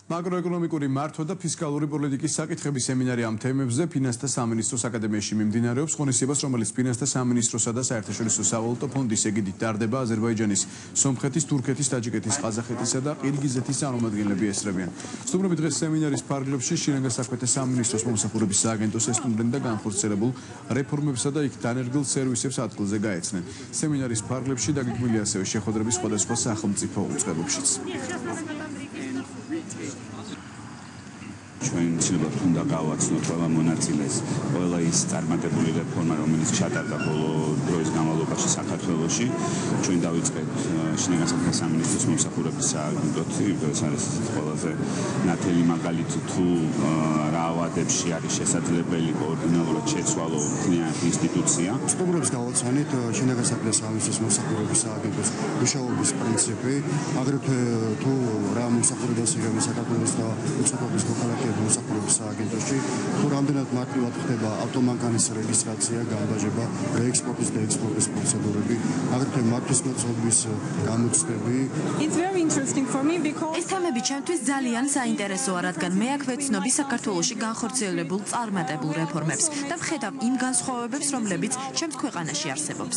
Makroekonomიკური მართვა და ფისკალური პოლიტიკის საკითხების სემინარი ამ თემებზე ფინანსთა სამინისტროს აკადემიაში მიმდინარეობს. ღონისძიებას, რომელიც ფინანსთა სამინისტროსა და საერთაშორისო სავალუტო ფონდის ეგიდით ტარდება, აზერბაიჯანის, სომხეთის, თურქეთის, ტაჯიკეთის, ყაზახეთისა და ყირგიზეთის წარმომადგენლები ესწრებიან. სტუმრები დღეს სემინარის ფარგლებში შინაგან საქმეთა სამინისტროს მომსახურების სააგენტოს ესტუმრნენ და განხორციელებულ რეფორმებსა და იქ დანერგილ სერვისებს ადგილზე გაეცნენ. სემინარის ფარგლებში დაგეგმილია ასევე შეხვედრები სხვადასხვა სახელმწიფო უწყებებშიც. ჩვენ ცდილობთ უნდა გავაცნოთ ყველა მონაწილეს, ყველა ის წარმატებული რეფორმა, რომელიც ჩატარდა ბოლო დროის განმავლობაში საქართველოში. ჩვენ დავიწყეთ შინაგან საქმეთა სამინისტროს მომსახურების სააგენტოთ, ეს არის ყველაზე ნათელი მაგალითი თუ რა ავადებში არის შესაძლებელი კოორდინალურად შეცვალო მთლიანი ინსტიტუცია. სტუმრებს გავაცანით შინაგან საქმეთა სამინისტროს მომსახურების სააგენტოს მუშაობის პრინციპი, აგრეთვე თუ რა მომსახურებას იღებენ საქართველოს და უცხოეთის მოქალაქეები მოსახლეობის სააგენტოში, თუ რამდენად მარტივად ხდება ავტომანქანის რეგისტრაცია, განბაჟება, რეექსპორტის და ექსპორტის პროცედურები, აგრეთვე მართლისმცოდნეობის გამოცდები. ეს თემები ჩემთვის ძალიან საინტერესოა, რადგან მე აქ ვეცნობი საქართველოში განხორციელებულ წარმატებულ რეფორმებს და ვხედავ იმ განსხვავებებს, რომლებიც ჩემს ქვეყანაში არსებობს.